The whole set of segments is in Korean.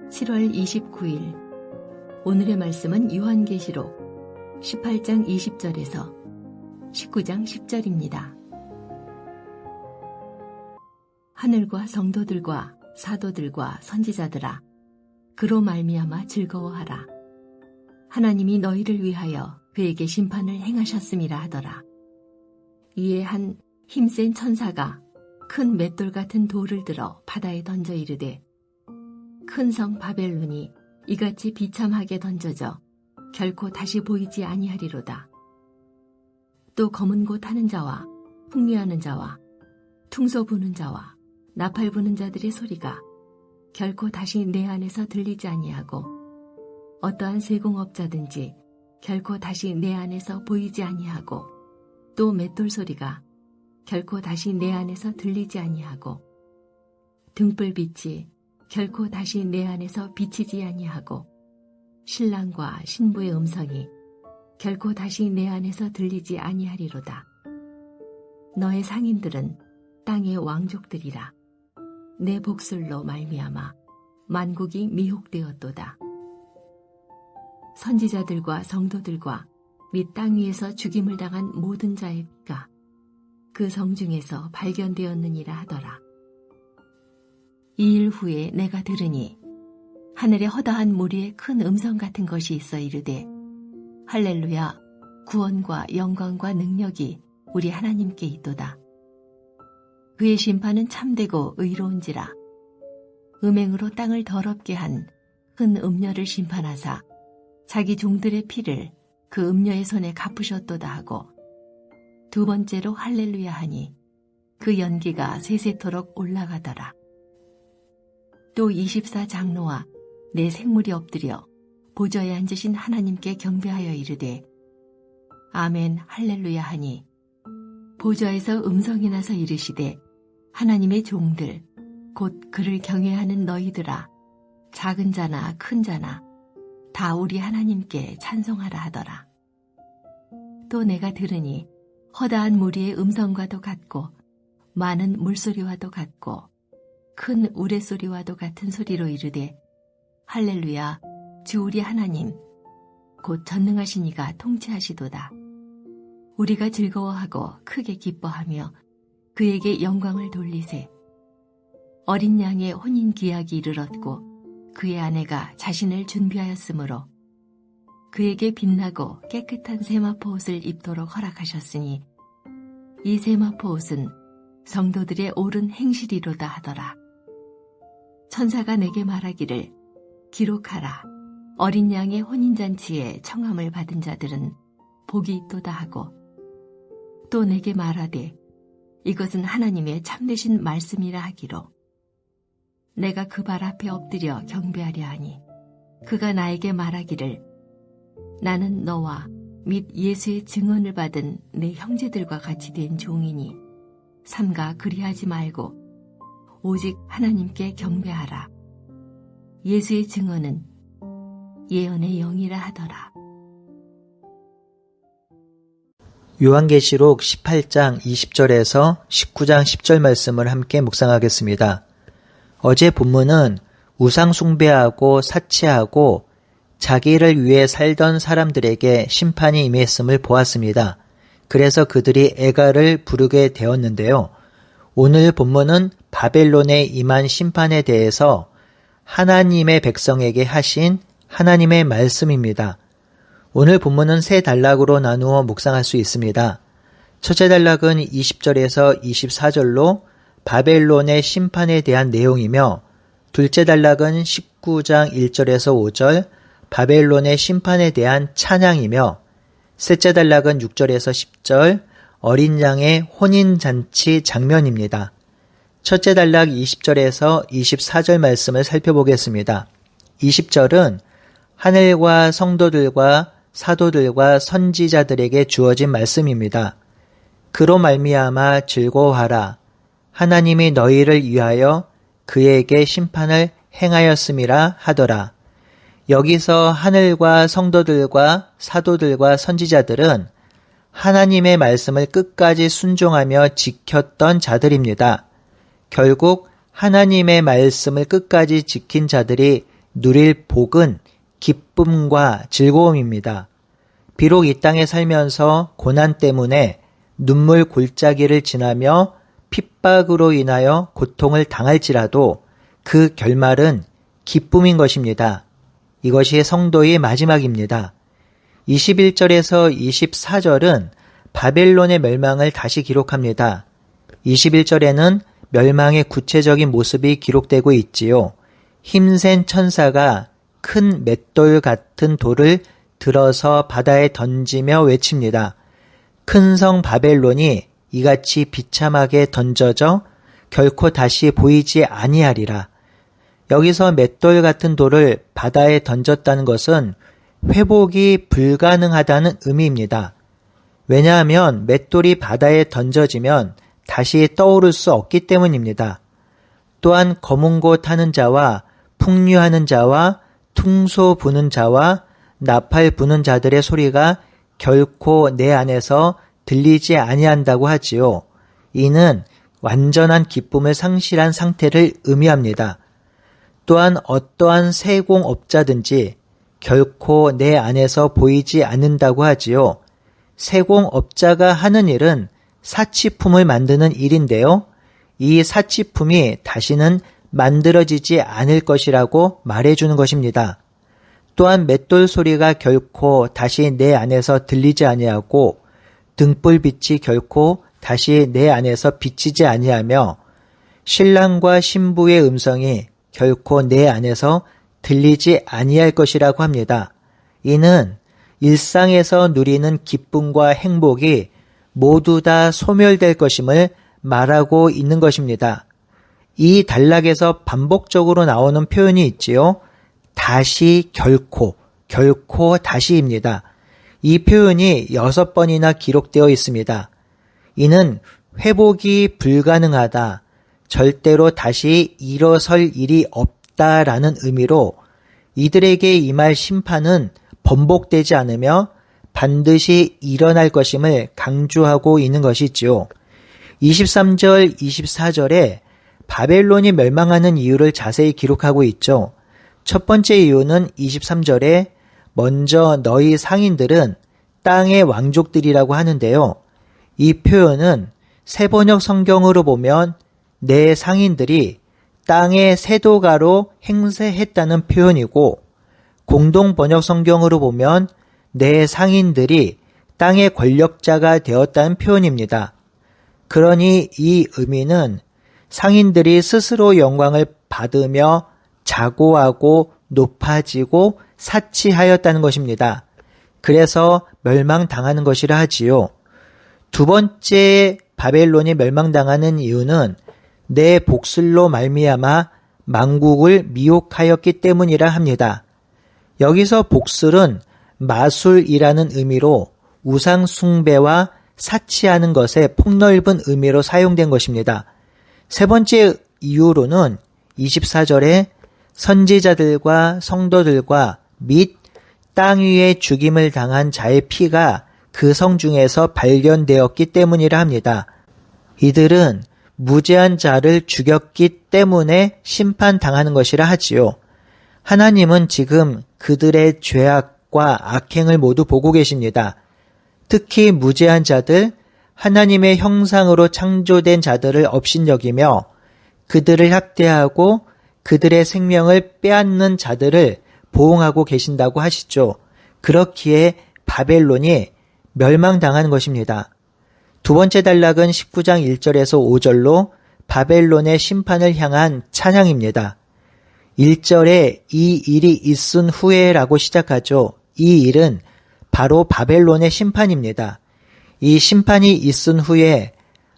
7월 29일 오늘의 말씀은 요한계시록 18장 20절에서 19장 10절입니다. 하늘과 성도들과 사도들과 선지자들아, 그로 말미암아 즐거워하라. 하나님이 너희를 위하여 그에게 심판을 행하셨음이라 하더라. 이에 한 힘센 천사가 큰 맷돌 같은 돌을 들어 바다에 던져 이르되, 큰 성 바벨론이 이같이 비참하게 던져져 결코 다시 보이지 아니하리로다. 또 검은 곳 하는 자와 풍미하는 자와 퉁소 부는 자와 나팔 부는 자들의 소리가 결코 다시 내 안에서 들리지 아니하고, 어떠한 세공업자든지 결코 다시 내 안에서 보이지 아니하고, 또 맷돌 소리가 결코 다시 내 안에서 들리지 아니하고, 등불빛이 결코 다시 내 안에서 비치지 아니하고, 신랑과 신부의 음성이 결코 다시 내 안에서 들리지 아니하리로다. 너의 상인들은 땅의 왕족들이라. 내 복술로 말미암아 만국이 미혹되었도다. 선지자들과 성도들과 및 땅 위에서 죽임을 당한 모든 자의 피가 그 성 중에서 발견되었느니라 하더라. 이 일 후에 내가 들으니 하늘에 허다한 무리의 큰 음성 같은 것이 있어 이르되, 할렐루야, 구원과 영광과 능력이 우리 하나님께 있도다. 그의 심판은 참되고 의로운지라. 음행으로 땅을 더럽게 한 큰 음녀를 심판하사 자기 종들의 피를 그 음녀의 손에 갚으셨도다 하고, 두 번째로 할렐루야 하니 그 연기가 세세토록 올라가더라. 또 24장로와 내 생물이 엎드려 보좌에 앉으신 하나님께 경배하여 이르되, 아멘 할렐루야 하니, 보좌에서 음성이 나서 이르시되, 하나님의 종들 곧 그를 경외하는 너희들아, 작은 자나 큰 자나 다 우리 하나님께 찬송하라 하더라. 또 내가 들으니 허다한 무리의 음성과도 같고 많은 물소리와도 같고 큰 우레소리와도 같은 소리로 이르되, 할렐루야, 주 우리 하나님 곧 전능하신 이가 통치하시도다. 우리가 즐거워하고 크게 기뻐하며 그에게 영광을 돌리세. 어린 양의 혼인 기약이 이르렀고 그의 아내가 자신을 준비하였으므로 그에게 빛나고 깨끗한 세마포 옷을 입도록 허락하셨으니, 이 세마포 옷은 성도들의 옳은 행실이로다 하더라. 천사가 내게 말하기를, 기록하라. 어린 양의 혼인잔치에 청함을 받은 자들은 복이 있도다 하고, 또 내게 말하되, 이것은 하나님의 참되신 말씀이라 하기로, 내가 그 발 앞에 엎드려 경배하려 하니, 그가 나에게 말하기를, 나는 너와 및 예수의 증언을 받은 내 형제들과 같이 된 종이니 삼가 그리하지 말고 오직 하나님께 경배하라. 예수의 증언은 예언의 영이라 하더라. 요한계시록 18장 20절에서 19장 10절 말씀을 함께 묵상하겠습니다. 어제 본문은 우상 숭배하고 사치하고 자기를 위해 살던 사람들에게 심판이 임했음을 보았습니다. 그래서 그들이 애가를 부르게 되었는데요. 오늘 본문은 바벨론에 임한 심판에 대해서 하나님의 백성에게 하신 하나님의 말씀입니다. 오늘 본문은 세 단락으로 나누어 묵상할 수 있습니다. 첫째 단락은 20절에서 24절로 바벨론의 심판에 대한 내용이며, 둘째 단락은 19장 1절에서 5절 바벨론의 심판에 대한 찬양이며, 셋째 단락은 6절에서 10절 어린 양의 혼인잔치 장면입니다. 첫째 단락 20절에서 24절 말씀을 살펴보겠습니다. 20절은 하늘과 성도들과 사도들과 선지자들에게 주어진 말씀입니다. 그로 말미암아 즐거워하라. 하나님이 너희를 위하여 그에게 심판을 행하였음이라 하더라. 여기서 하늘과 성도들과 사도들과 선지자들은 하나님의 말씀을 끝까지 순종하며 지켰던 자들입니다. 결국 하나님의 말씀을 끝까지 지킨 자들이 누릴 복은 기쁨과 즐거움입니다. 비록 이 땅에 살면서 고난 때문에 눈물 골짜기를 지나며 핍박으로 인하여 고통을 당할지라도 그 결말은 기쁨인 것입니다. 이것이 성도의 마지막입니다. 21절에서 24절은 바벨론의 멸망을 다시 기록합니다. 21절에는 멸망의 구체적인 모습이 기록되고 있지요. 힘센 천사가 큰 맷돌 같은 돌을 들어서 바다에 던지며 외칩니다. 큰 성 바벨론이 이같이 비참하게 던져져 결코 다시 보이지 아니하리라. 여기서 맷돌 같은 돌을 바다에 던졌다는 것은 회복이 불가능하다는 의미입니다. 왜냐하면 맷돌이 바다에 던져지면 다시 떠오를 수 없기 때문입니다. 또한 검은 곳 하는 자와 풍류하는 자와 퉁소 부는 자와 나팔 부는 자들의 소리가 결코 내 안에서 들리지 아니한다고 하지요. 이는 완전한 기쁨을 상실한 상태를 의미합니다. 또한 어떠한 세공업자든지 결코 내 안에서 보이지 않는다고 하지요. 세공업자가 하는 일은 사치품을 만드는 일인데요. 이 사치품이 다시는 만들어지지 않을 것이라고 말해주는 것입니다. 또한 맷돌 소리가 결코 다시 내 안에서 들리지 아니하고 등불빛이 결코 다시 내 안에서 비치지 아니하며 신랑과 신부의 음성이 결코 내 안에서 들리지 아니할 것이라고 합니다. 이는 일상에서 누리는 기쁨과 행복이 모두 다 소멸될 것임을 말하고 있는 것입니다. 이 단락에서 반복적으로 나오는 표현이 있지요. 다시 결코 다시입니다. 이 표현이 6번이나 기록되어 있습니다. 이는 회복이 불가능하다, 절대로 다시 일어설 일이 없다라는 의미로 이들에게 임할 심판은 번복되지 않으며 반드시 일어날 것임을 강조하고 있는 것이지요. 23절, 24절에 바벨론이 멸망하는 이유를 자세히 기록하고 있죠. 첫 번째 이유는 23절에 먼저 너희 상인들은 땅의 왕족들이라고 하는데요. 이 표현은 세번역 성경으로 보면 내 상인들이 땅의 세도가로 행세했다는 표현이고, 공동 번역 성경으로 보면 내 상인들이 땅의 권력자가 되었다는 표현입니다. 그러니 이 의미는 상인들이 스스로 영광을 받으며 자고하고 높아지고 사치하였다는 것입니다. 그래서 멸망당하는 것이라 하지요. 두 번째 바벨론이 멸망당하는 이유는 내 복술로 말미암아 만국을 미혹하였기 때문이라 합니다. 여기서 복술은 마술이라는 의미로 우상 숭배와 사치하는 것에 폭넓은 의미로 사용된 것입니다. 세 번째 이유로는 24절에 선지자들과 성도들과 및 땅 위에 죽임을 당한 자의 피가 그 성 중에서 발견되었기 때문이라 합니다. 이들은 무죄한 자를 죽였기 때문에 심판당하는 것이라 하지요. 하나님은 지금 그들의 죄악과 악행을 모두 보고 계십니다. 특히 무죄한 자들, 하나님의 형상으로 창조된 자들을 업신여기며 그들을 학대하고 그들의 생명을 빼앗는 자들을 보응하고 계신다고 하시죠. 그렇기에 바벨론이 멸망당하는 것입니다. 두 번째 단락은 19장 1절에서 5절로 바벨론의 심판을 향한 찬양입니다. 1절에 이 일이 있은 후에라고 시작하죠. 이 일은 바로 바벨론의 심판입니다. 이 심판이 있은 후에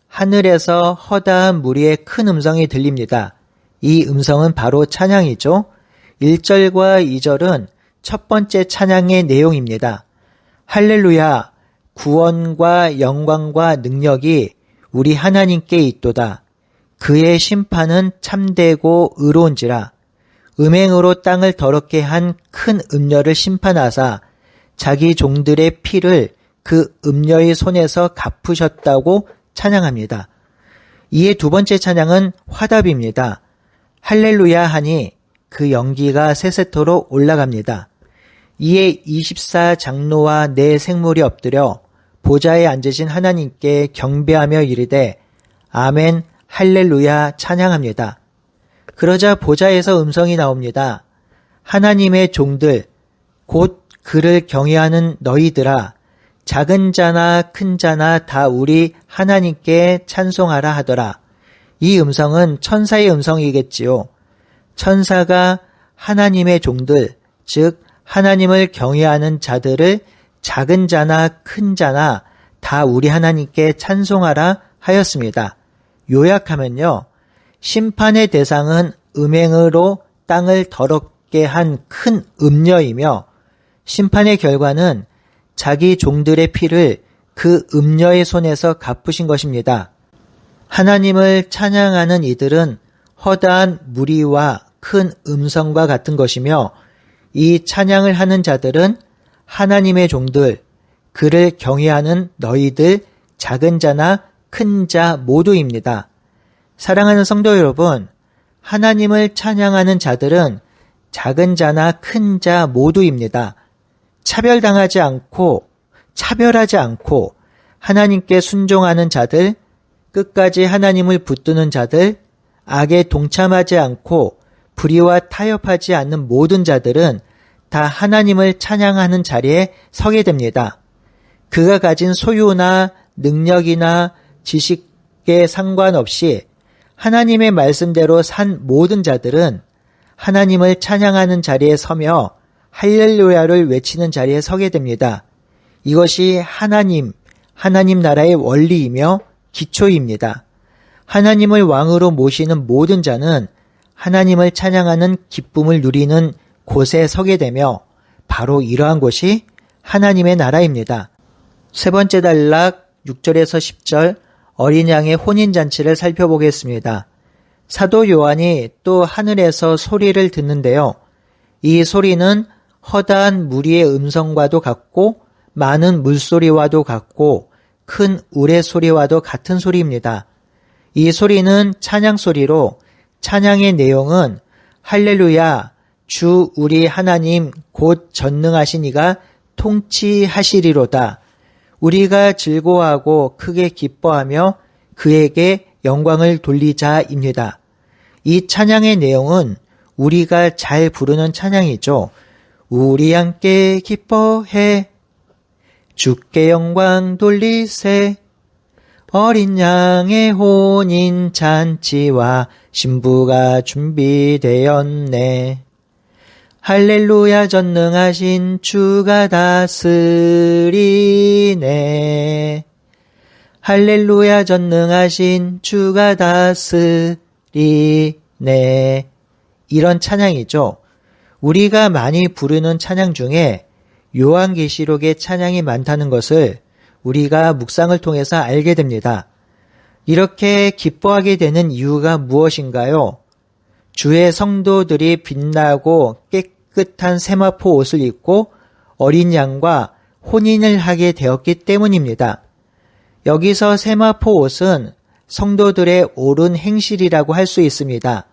하늘에서 허다한 무리의 큰 음성이 들립니다. 이 음성은 바로 찬양이죠. 1절과 2절은 첫 번째 찬양의 내용입니다. 할렐루야, 구원과 영광과 능력이 우리 하나님께 있도다. 그의 심판은 참되고 의로운지라. 음행으로 땅을 더럽게 한 큰 음녀를 심판하사 자기 종들의 피를 그 음녀의 손에서 갚으셨다고 찬양합니다. 이에 두 번째 찬양은 화답입니다. 할렐루야 하니 그 연기가 세세토록 올라갑니다. 이에 24장로와 네 생물이 엎드려 보좌에 앉으신 하나님께 경배하며 이르되 아멘 할렐루야 찬양합니다. 그러자 보좌에서 음성이 나옵니다. 하나님의 종들 곧 그를 경외하는 너희들아 작은 자나 큰 자나 다 우리 하나님께 찬송하라 하더라. 이 음성은 천사의 음성이겠지요. 천사가 하나님의 종들, 즉 하나님을 경외하는 자들을 작은 자나 큰 자나 다 우리 하나님께 찬송하라 하였습니다. 요약하면요. 심판의 대상은 음행으로 땅을 더럽게 한 큰 음녀이며 심판의 결과는 자기 종들의 피를 그 음녀의 손에서 갚으신 것입니다. 하나님을 찬양하는 이들은 허다한 무리와 큰 음성과 같은 것이며 이 찬양을 하는 자들은 하나님의 종들, 그를 경외하는 너희들, 작은 자나 큰 자 모두입니다. 사랑하는 성도 여러분, 하나님을 찬양하는 자들은 작은 자나 큰 자 모두입니다. 차별하지 않고 하나님께 순종하는 자들, 끝까지 하나님을 붙드는 자들, 악에 동참하지 않고 불의와 타협하지 않는 모든 자들은 다 하나님을 찬양하는 자리에 서게 됩니다. 그가 가진 소유나 능력이나 지식에 상관없이 하나님의 말씀대로 산 모든 자들은 하나님을 찬양하는 자리에 서며 할렐루야를 외치는 자리에 서게 됩니다. 이것이 하나님 나라의 원리이며 기초입니다. 하나님을 왕으로 모시는 모든 자는 하나님을 찬양하는 기쁨을 누리는 곳에 서게 되며 바로 이러한 곳이 하나님의 나라입니다. 세 번째 단락 6절에서 10절 어린 양의 혼인잔치를 살펴보겠습니다. 사도 요한이 또 하늘에서 소리를 듣는데요. 이 소리는 허다한 무리의 음성과도 같고 많은 물소리와도 같고 큰 우레소리와도 같은 소리입니다. 이 소리는 찬양 소리로 찬양의 내용은 할렐루야 주 우리 하나님 곧 전능하신 이가 통치하시리로다. 우리가 즐거워하고 크게 기뻐하며 그에게 영광을 돌리자입니다. 이 찬양의 내용은 우리가 잘 부르는 찬양이죠. 우리 함께 기뻐해 주께 영광 돌리세 어린 양의 혼인 잔치와 신부가 준비되었네. 할렐루야 전능하신 주가 다스리네. 할렐루야 전능하신 주가 다스리네. 이런 찬양이죠. 우리가 많이 부르는 찬양 중에 요한계시록의 찬양이 많다는 것을 우리가 묵상을 통해서 알게 됩니다. 이렇게 기뻐하게 되는 이유가 무엇인가요? 주의 성도들이 빛나고 깨끗한 세마포 옷을 입고 어린 양과 혼인을 하게 되었기 때문입니다. 여기서 세마포 옷은 성도들의 옳은 행실이라고 할 수 있습니다.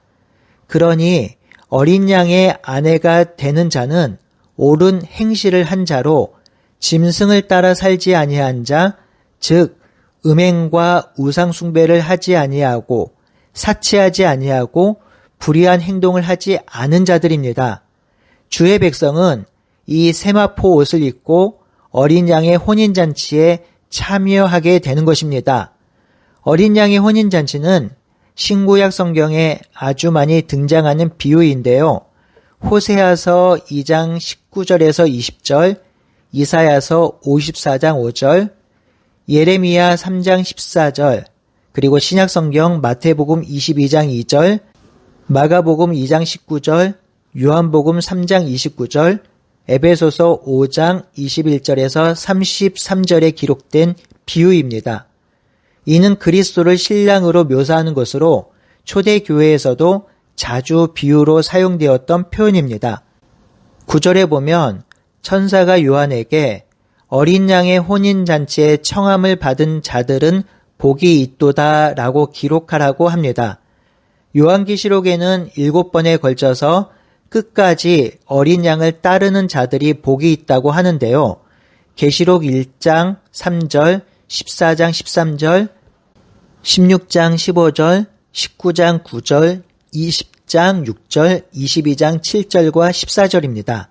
그러니 어린 양의 아내가 되는 자는 옳은 행실을 한 자로 짐승을 따라 살지 아니한 자, 즉 음행과 우상 숭배를 하지 아니하고 사치하지 아니하고 불의한 행동을 하지 않은 자들입니다. 주의 백성은 이 세마포 옷을 입고 어린 양의 혼인잔치에 참여하게 되는 것입니다. 어린 양의 혼인잔치는 신구약 성경에 아주 많이 등장하는 비유인데요. 호세아서 2장 19절에서 20절, 이사야서 54장 5절, 예레미야 3장 14절, 그리고 신약성경 마태복음 22장 2절, 마가복음 2장 19절, 요한복음 3장 29절, 에베소서 5장 21절에서 33절에 기록된 비유입니다. 이는 그리스도를 신랑으로 묘사하는 것으로 초대교회에서도 자주 비유로 사용되었던 표현입니다. 9절에 보면 천사가 요한에게 어린 양의 혼인잔치에 청함을 받은 자들은 복이 있도다 라고 기록하라고 합니다. 요한계시록에는 7번에 걸쳐서 끝까지 어린 양을 따르는 자들이 복이 있다고 하는데요. 계시록 1장 3절, 14장 13절, 16장 15절, 19장 9절, 20장 6절, 22장 7절과 14절입니다.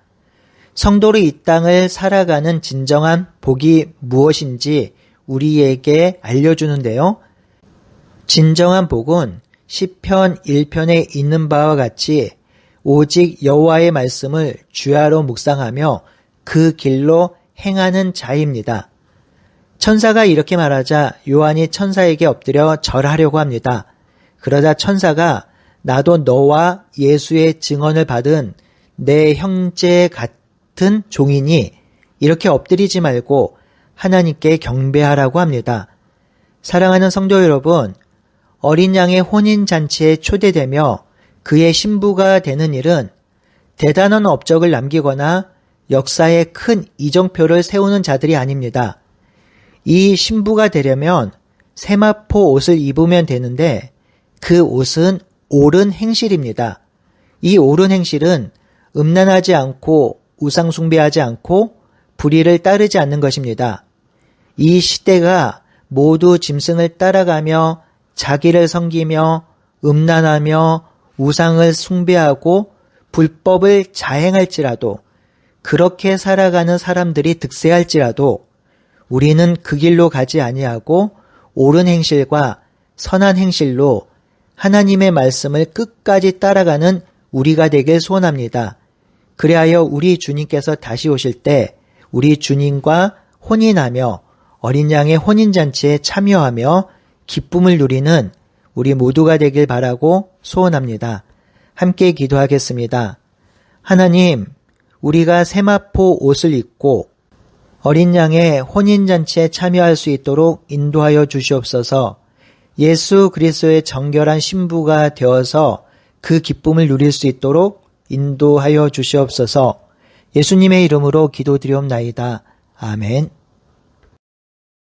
성도로 이 땅을 살아가는 진정한 복이 무엇인지 우리에게 알려주는데요. 진정한 복은 시편 1편에 있는 바와 같이 오직 여호와의 말씀을 주야로 묵상하며 그 길로 행하는 자입니다. 천사가 이렇게 말하자 요한이 천사에게 엎드려 절하려고 합니다. 그러자 천사가 나도 너와 예수의 증언을 받은 내 형제 같은 종이니 이렇게 엎드리지 말고 하나님께 경배하라고 합니다. 사랑하는 성도 여러분, 어린 양의 혼인잔치에 초대되며 그의 신부가 되는 일은 대단한 업적을 남기거나 역사에 큰 이정표를 세우는 자들이 아닙니다. 이 신부가 되려면 세마포 옷을 입으면 되는데 그 옷은 옳은 행실입니다. 이 옳은 행실은 음란하지 않고 우상 숭배하지 않고 불의를 따르지 않는 것입니다. 이 시대가 모두 짐승을 따라가며 자기를 섬기며 음란하며 우상을 숭배하고 불법을 자행할지라도 그렇게 살아가는 사람들이 득세할지라도 우리는 그 길로 가지 아니하고 옳은 행실과 선한 행실로 하나님의 말씀을 끝까지 따라가는 우리가 되길 소원합니다. 그리하여 우리 주님께서 다시 오실 때 우리 주님과 혼인하며 어린 양의 혼인잔치에 참여하며 기쁨을 누리는 우리 모두가 되길 바라고 소원합니다. 함께 기도하겠습니다. 하나님, 우리가 세마포 옷을 입고 어린 양의 혼인잔치에 참여할 수 있도록 인도하여 주시옵소서. 예수 그리스도의 정결한 신부가 되어서 그 기쁨을 누릴 수 있도록 인도하여 주시옵소서. 예수님의 이름으로 기도드리옵나이다. 아멘.